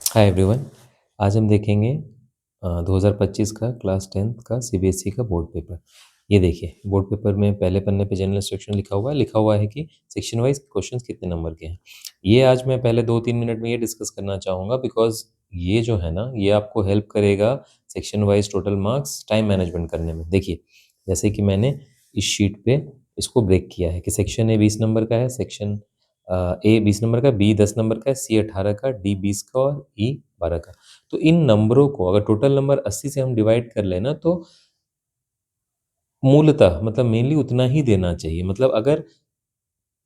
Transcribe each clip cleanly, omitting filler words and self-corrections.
Hi everyone. आज हम देखेंगे 2025 का क्लास 10th का सीबीएसई का बोर्ड पेपर। ये देखिए बोर्ड पेपर में पहले पन्ने पे जनरल इंस्ट्रक्शन लिखा हुआ है कि सेक्शन वाइज क्वेश्चंस कितने नंबर के हैं। ये आज मैं पहले 2-3 मिनट में ये डिस्कस करना चाहूँगा बिकॉज ये जो है ना ये आपको हेल्प करेगा section wise total marks time management करने में। देखिए जैसे कि मैंने इस शीट पे इसको ब्रेक किया है कि सेक्शन ए 20 नंबर का है, सेक्शन ए 20 नंबर का, बी 10 नंबर का, सी 18 का, डी 20 का और ई 12 का। तो इन नंबरों को अगर टोटल नंबर 80 से हम डिवाइड कर लेना तो मूलतः मतलब मेनली उतना ही देना चाहिए। मतलब अगर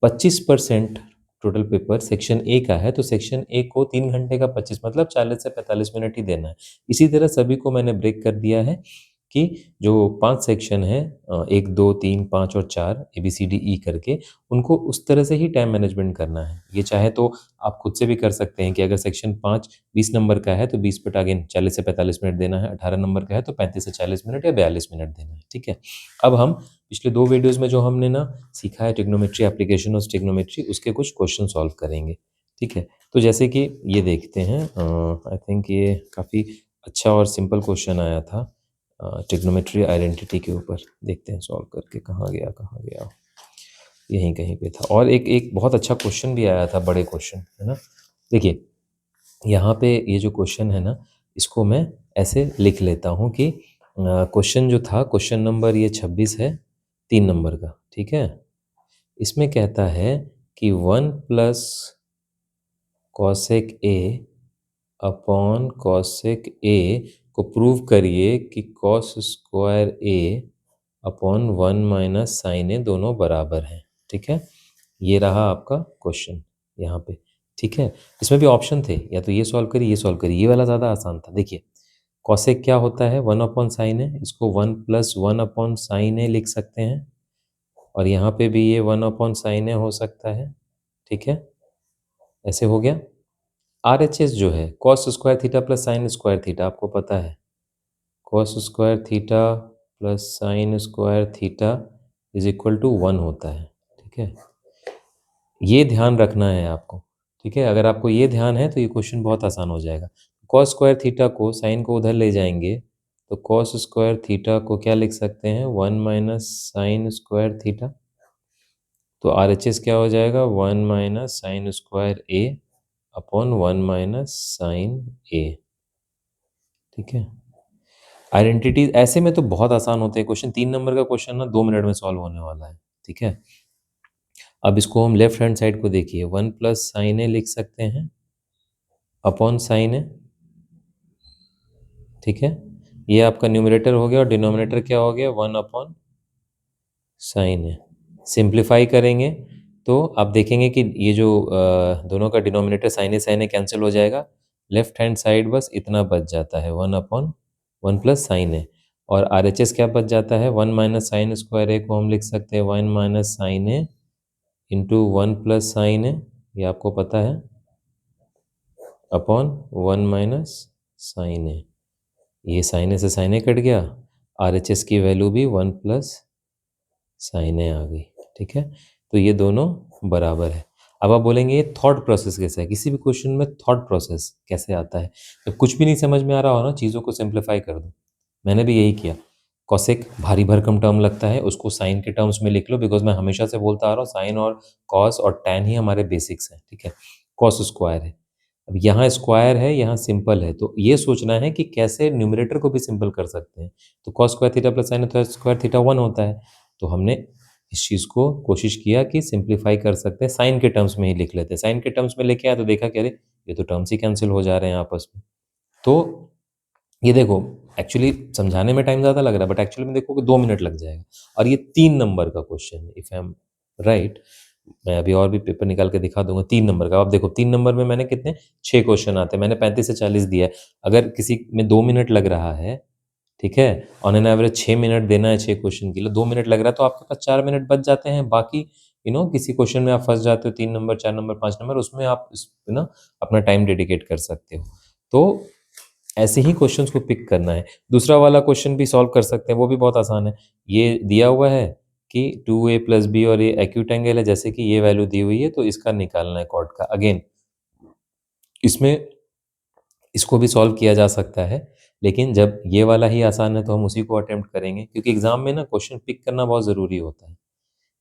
25% टोटल पेपर सेक्शन ए का है तो सेक्शन ए को 3 घंटे का 25 मतलब 40 से 45 मिनट ही देना है। इसी तरह सभी को मैंने ब्रेक कर दिया है कि जो 5 सेक्शन है 1, 2, 3, 5 और 4 ABCDE करके उनको उस तरह से ही टाइम मैनेजमेंट करना है। ये चाहे तो आप खुद से भी कर सकते हैं कि अगर सेक्शन 5 20 नंबर का है तो 20 बटा अगेन 40 से 45 मिनट देना है, 18 नंबर का है तो 35 से 40 मिनट या 42 मिनट देना है। ठीक है। अब हम पिछले 2 वीडियोज़ में जो हमने ना सीखा है ट्रिग्नोमेट्री, एप्लीकेशन ऑफ ट्रिग्नोमेट्री, उसके कुछ क्वेश्चन सॉल्व करेंगे। ठीक है। तो जैसे कि ये देखते हैं, आई थिंक ये काफ़ी अच्छा और सिंपल क्वेश्चन आया था ट्रिग्नोमेट्री आइडेंटिटी के ऊपर। देखते हैं सॉल्व करके कहाँ गया, यहीं कहीं पे था। और एक एक बहुत अच्छा क्वेश्चन भी आया था, बड़े क्वेश्चन है ना। देखिए यहाँ पे ये जो क्वेश्चन है ना इसको मैं ऐसे लिख लेता हूँ कि क्वेश्चन जो था, क्वेश्चन नंबर ये 26 है, 3 नंबर का। ठीक है। इसमें कहता है कि 1 + कॉसेक ए अपॉन कॉसेक ए को प्रूव करिए कि कॉस स्क्वायर ए अपॉन 1 - साइन ए दोनों बराबर हैं। ठीक है। ये रहा आपका क्वेश्चन यहाँ पे। ठीक है। इसमें भी ऑप्शन थे, या तो ये सॉल्व करिए, ये सॉल्व करिए। ये वाला ज़्यादा आसान था। देखिए कॉसेक क्या होता है, 1/साइन ए, इसको 1 + 1/साइन ए लिख सकते हैं। और यहाँ पे भी ये 1/साइन ए हो सकता है। ठीक है। ऐसे हो गया। RHS जो है cos square theta plus sine square theta, आपको पता है cos square theta plus sine square theta is equal to 1 होता है। ठीक है। ये ध्यान रखना है आपको। ठीक है। अगर आपको ये ध्यान है तो ये क्वेश्चन बहुत आसान हो जाएगा। कॉस स्क्वायर थीटा को, साइन को उधर ले जाएंगे तो कॉस स्क्वायर थीटा को क्या लिख सकते हैं, 1 - साइन स्क्वायर थीटा। तो RHS क्या हो जाएगा, 1 - साइन स्क्वायर ए अपॉन 1 - साइन ए। ठीक है। आइडेंटिटीज ऐसे में तो बहुत आसान होते हैं क्वेश्चन। 3 नंबर का क्वेश्चन ना 2 मिनट में सॉल्व होने वाला है। ठीक है। अब इसको हम लेफ्ट हैंड साइड को देखिए, 1 + साइन ए लिख सकते हैं अपॉन साइन ए। ठीक है। ये आपका न्यूमरेटर हो गया और डिनोमिनेटर क्या हो गया, 1/साइन ए। सिंप्लीफाई करेंगे तो आप देखेंगे कि ये जो दोनों का डिनोमिनेटर साइन ए कैंसिल हो जाएगा। लेफ्ट हैंड साइड बस इतना बच जाता है, 1/1 + साइन ए। और RHS क्या बच जाता है, 1 - साइन स्क्वायर ए को हम लिख सकते हैं 1 - साइन ए इंटू 1 + साइन ए, ये आपको पता है, अपॉन 1 - साइन ए। ये साइन ए से साइन ए कट गया, RHS की वैल्यू भी 1 + साइन ए आ गई। ठीक है। तो ये दोनों बराबर है। अब आप बोलेंगे ये थॉट प्रोसेस कैसे है, किसी भी क्वेश्चन में थॉट प्रोसेस कैसे आता है। जब कुछ भी नहीं समझ में आ रहा हो ना, चीज़ों को सिंप्लीफाई कर दो। मैंने भी यही किया। कॉसेक भारी भरकम टर्म लगता है, उसको साइन के टर्म्स में लिख लो, बिकॉज मैं हमेशा से बोलता आ रहा हूँ साइन और कॉस और टैन ही हमारे बेसिक्स हैं। ठीक है। कॉस स्क्वायर है, अब यहाँ स्क्वायर है, यहाँ सिंपल है, तो ये सोचना है कि कैसे न्यूमरेटर को भी सिंपल कर सकते हैं। तो cos square theta plus sine square theta 1 होता है। तो हमने इस चीज़ को कोशिश किया कि सिंप्लीफाई कर सकते हैं, साइन के टर्म्स में ही लिख लेते हैं। साइन के टर्म्स में लेके आया तो देखा कि अरे ये तो टर्म्स ही कैंसिल हो जा रहे हैं आपस में। तो ये देखो, एक्चुअली समझाने में टाइम ज़्यादा लग रहा है बट एक्चुअली में देखो कि 2 मिनट लग जाएगा। और ये 3 नंबर का क्वेश्चन है, इफ़ आई एम राइट। मैं अभी और भी पेपर निकाल के दिखा दूंगा। 3 नंबर का, अब देखो 3 नंबर में मैंने कितने 6 क्वेश्चन आते हैं, मैंने 35 से 40 दिया है। अगर किसी में 2 मिनट लग रहा है, ठीक है, ऑन एन एवरेज 6 मिनट देना है 6 क्वेश्चन के लिए, 2 मिनट लग रहा है तो आपके पास 4 मिनट बच जाते हैं। बाकी किसी क्वेश्चन में आप फंस जाते हो, 3 नंबर 4 नंबर 5 नंबर, उसमें आप अपना टाइम डेडिकेट कर सकते हो। तो ऐसे ही क्वेश्चंस को पिक करना है। दूसरा वाला क्वेश्चन भी सॉल्व कर सकते हैं, वो भी बहुत आसान है। ये दिया हुआ है कि 2a + b और ये एक्यूट एंगल है, जैसे कि ये वैल्यू दी हुई है तो इसका निकालना है कॉट का। अगेन इसमें इसको भी सॉल्व किया जा सकता है, लेकिन जब ये वाला ही आसान है तो हम उसी को अटेम्प्ट करेंगे, क्योंकि एग्ज़ाम में ना क्वेश्चन पिक करना बहुत ज़रूरी होता है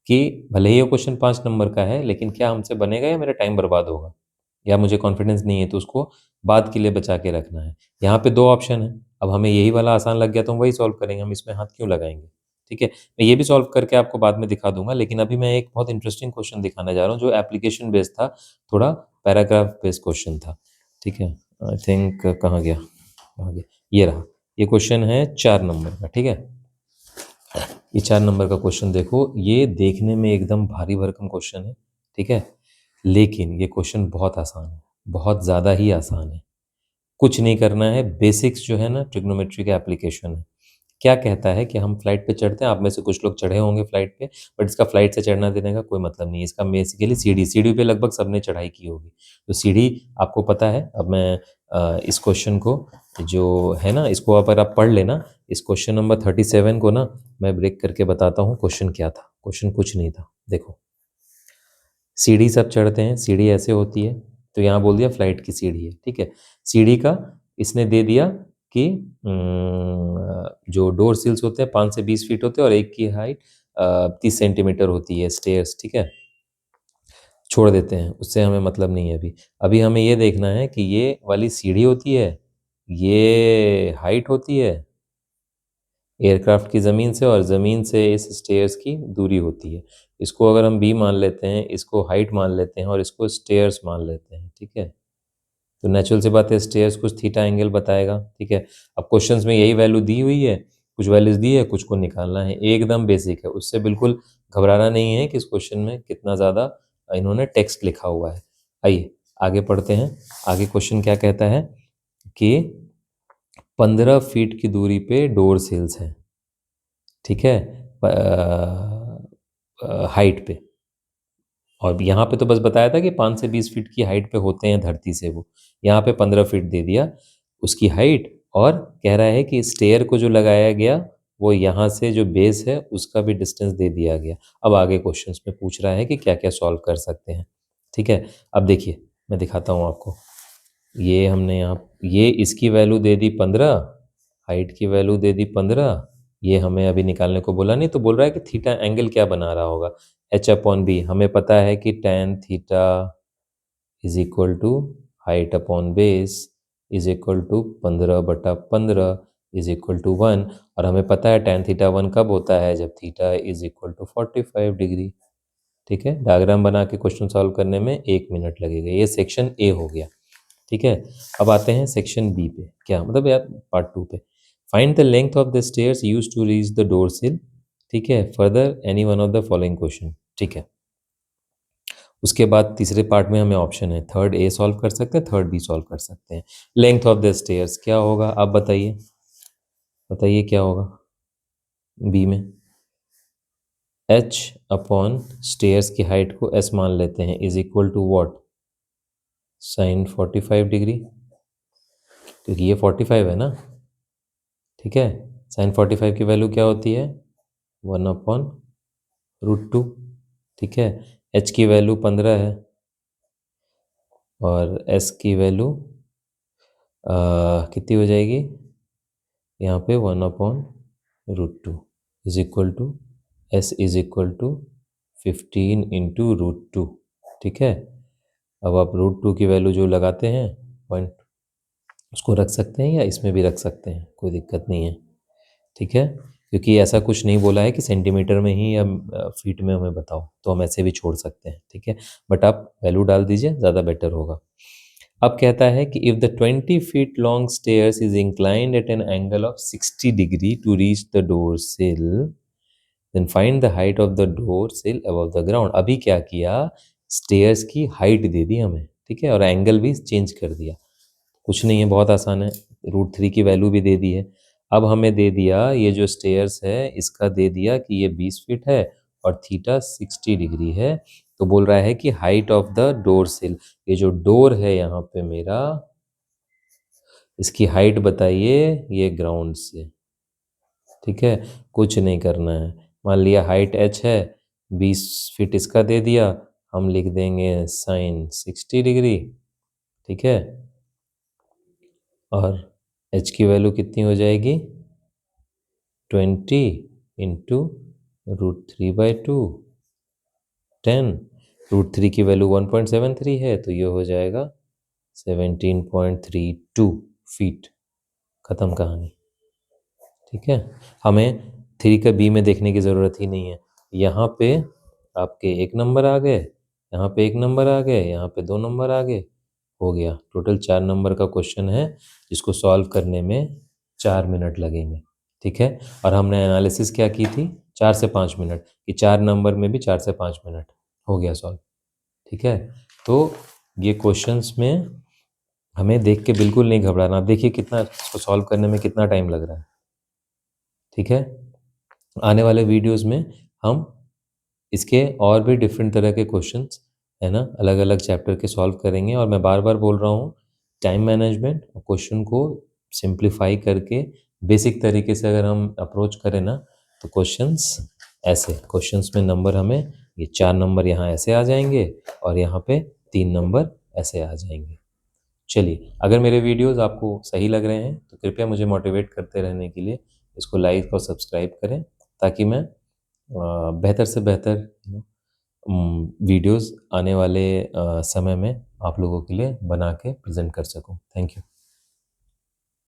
कि भले ही ये क्वेश्चन 5 नंबर का है, लेकिन क्या हमसे बनेगा या मेरा टाइम बर्बाद होगा? या मुझे कॉन्फिडेंस नहीं है तो उसको बाद के लिए बचा के रखना है। यहाँ पे 2 ऑप्शन हैं, अब हमें यही वाला आसान लग गया तो हम वही सॉल्व करेंगे, हम इसमें हाथ क्यों लगाएँगे? ठीक है? मैं ये भी सॉल्व करके आपको बाद में दिखा दूँगा, लेकिन अभी मैं एक बहुत इंटरेस्टिंग क्वेश्चन दिखाने जा रहा हूँ जो एप्लीकेशन बेस्ड था, थोड़ा पैराग्राफ बेस्ड क्वेश्चन था। ठीक है? आई थिंक कहाँ गया? कहाँ गया? ये रहा। ये क्वेश्चन है 4 नंबर का, ठीक है? ये 4 नंबर का क्वेश्चन देखो, ये देखने में एकदम भारी भरकम क्वेश्चन है, ठीक है? लेकिन ये क्वेश्चन बहुत आसान है, बहुत ज़्यादा ही आसान है। कुछ नहीं करना है, बेसिक्स जो है ना ट्रिग्नोमेट्री का एप्लीकेशन है। क्या कहता है कि हम फ्लाइट पे चढ़ते हैं, आप में से कुछ लोग चढ़े होंगे फ्लाइट पे, बट इसका फ्लाइट से चढ़ना देने का कोई मतलब नहीं है। इसका बेसिकली सीढ़ी पे लगभग सबने चढ़ाई की होगी। तो सीढ़ी आपको पता है, अब मैं इस क्वेश्चन को जो है ना, इसको अगर आप पढ़ लेना, इस क्वेश्चन नंबर 37 को ना मैं ब्रेक करके बताता हूँ क्वेश्चन क्या था। क्वेश्चन कुछ नहीं था, देखो। सीढ़ी सब चढ़ते हैं, सीढ़ी ऐसे होती है, तो यहाँ बोल दिया फ्लाइट की सीढ़ी है, ठीक है। सीढ़ी का इसने दे दिया कि जो डोर सील्स होते हैं 5 से 20 फीट होते हैं और एक की हाइट 30 सेंटीमीटर होती है, स्टेयर्स, ठीक है। छोड़ देते हैं, उससे हमें मतलब नहीं है अभी। अभी हमें ये देखना है कि ये वाली सीढ़ी होती है, ये हाइट होती है एयरक्राफ्ट की ज़मीन से, और ज़मीन से इस स्टेयर्स की दूरी होती है। इसको अगर हम बी मान लेते हैं, इसको हाइट मान लेते हैं और इसको स्टेयर्स मान लेते हैं, ठीक है। तो नेचुरल सी बात है, स्टेयर्स कुछ थीटा एंगल बताएगा, ठीक है। अब क्वेश्चंस में यही वैल्यू दी हुई है, कुछ वैल्यूज दी है, कुछ को निकालना है, एकदम बेसिक है, उससे बिल्कुल घबराना नहीं है कि इस क्वेश्चन में कितना ज़्यादा इन्होंने टेक्स्ट लिखा हुआ है। आइए आगे पढ़ते हैं। आगे क्वेश्चन क्या कहता है कि 15 फीट की दूरी पे डोर सेल्स हैं, ठीक है, हाइट पे। और यहाँ पे तो बस बताया था कि 5 से 20 फीट की हाइट पे होते हैं धरती से वो, यहाँ पे 15 फीट दे दिया उसकी हाइट, और कह रहा है कि स्टेयर को जो लगाया गया वो यहाँ से जो बेस है उसका भी डिस्टेंस दे दिया गया। अब आगे क्वेश्चंस में पूछ रहा है कि क्या क्या सॉल्व कर सकते हैं, ठीक है। अब देखिए मैं दिखाता हूँ आपको, ये हमने यहाँ ये इसकी वैल्यू दे दी 15, हाइट की वैल्यू दे दी 15, ये हमें अभी निकालने को बोला नहीं, तो बोल रहा है कि थीटा एंगल क्या बना रहा होगा, एच अपॉन बी। हमें पता है कि tan theta is equal to height upon base is equal to 15/15 is equal to 1, और हमें पता है tan थीटा 1 कब होता है, जब theta is equal to 45 degree, ठीक है। डायग्राम बना के क्वेश्चन सॉल्व करने में 1 मिनट लगेगा। ये सेक्शन ए हो गया, ठीक है। अब आते हैं सेक्शन बी पे, क्या मतलब यार पार्ट 2 पे। Find the length of the stairs used to reach the door sill, ठीक है, further any one of the following question, ठीक है। उसके बाद तीसरे पार्ट में हमें ऑप्शन है, थर्ड ए सॉल्व कर सकते हैं, थर्ड बी सॉल्व कर सकते हैं। लेंथ ऑफ द स्टेयर्स क्या होगा, आप बताइए, बताइए क्या होगा बी में। एच अपॉन स्टेयर्स की हाइट को एस मान लेते हैं, is equal to what, sine 45 degree, क्योंकि ये 45 है ना, ठीक है। साइन 45 की वैल्यू क्या होती है, 1/√2, ठीक है। एच की वैल्यू 15 है और एस की वैल्यू कितनी हो जाएगी, यहाँ पे 1/√2 is equal to S is equal to 15 × √2, ठीक है। अब आप √2 की वैल्यू जो लगाते हैं पॉइंट, उसको रख सकते हैं या इसमें भी रख सकते हैं, कोई दिक्कत नहीं है, ठीक है। क्योंकि ऐसा कुछ नहीं बोला है कि सेंटीमीटर में ही या फीट में हमें बताओ, तो हम ऐसे भी छोड़ सकते हैं, ठीक है। बट आप वैल्यू डाल दीजिए, ज़्यादा बेटर होगा। अब कहता है कि if the 20 feet long stairs is inclined at an angle of 60 degree to reach the door sill, then find the height of the door sill above the ground. अभी क्या किया, स्टेयर्स की हाइट दे दी हमें, ठीक है, और एंगल भी change कर दिया। कुछ नहीं है, बहुत आसान है, √3 की वैल्यू भी दे दी है। अब हमें दे दिया ये जो स्टेयर्स है इसका दे दिया कि ये 20 फीट है और थीटा 60 डिग्री है। तो बोल रहा है कि हाइट ऑफ द डोर सिल, ये जो डोर है यहाँ पे मेरा, इसकी हाइट बताइए ये ग्राउंड से, ठीक है। कुछ नहीं करना है, मान लिया हाइट h है, 20 फीट इसका दे दिया, हम लिख देंगे साइन 60 डिग्री, ठीक है। और h की वैल्यू कितनी हो जाएगी 20 इंटू √3/2 10। √3 की वैल्यू 1.73 है तो ये हो जाएगा 17.32 फीट। ख़त्म कहानी। ठीक है, हमें 3 का बी में देखने की ज़रूरत ही नहीं है। यहाँ पे आपके 1 नंबर आ गए, यहाँ पे 1 नंबर आ गए, यहाँ पे 2 नंबर आ गए, हो गया। टोटल 4 नंबर का क्वेश्चन है जिसको सॉल्व करने में 4 मिनट लगेंगे। ठीक है, और हमने एनालिसिस क्या की थी 4 से 5 मिनट कि 4 नंबर में भी 4 से 5 मिनट, हो गया सॉल्व। ठीक है, तो ये क्वेश्चंस में हमें देख के बिल्कुल नहीं घबराना। आप देखिए कितना इसको सॉल्व करने में कितना टाइम लग रहा है। ठीक है, आने वाले वीडियोस में हम इसके और भी डिफरेंट तरह के क्वेश्चंस है ना अलग अलग चैप्टर के सॉल्व करेंगे। और मैं बार बार बोल रहा हूँ टाइम मैनेजमेंट और क्वेश्चन को सिंप्लीफाई करके बेसिक तरीके से अगर हम अप्रोच करें ना तो क्वेश्चंस में नंबर हमें ये 4 नंबर यहाँ ऐसे आ जाएंगे और यहाँ पे 3 नंबर ऐसे आ जाएंगे। चलिए, अगर मेरे वीडियोस आपको सही लग रहे हैं तो कृपया मुझे मोटिवेट करते रहने के लिए इसको लाइक और सब्सक्राइब करें ताकि मैं बेहतर से बेहतर वीडियोस आने वाले समय में आप लोगों के लिए बना के प्रेजेंट कर सकूं। Thank you.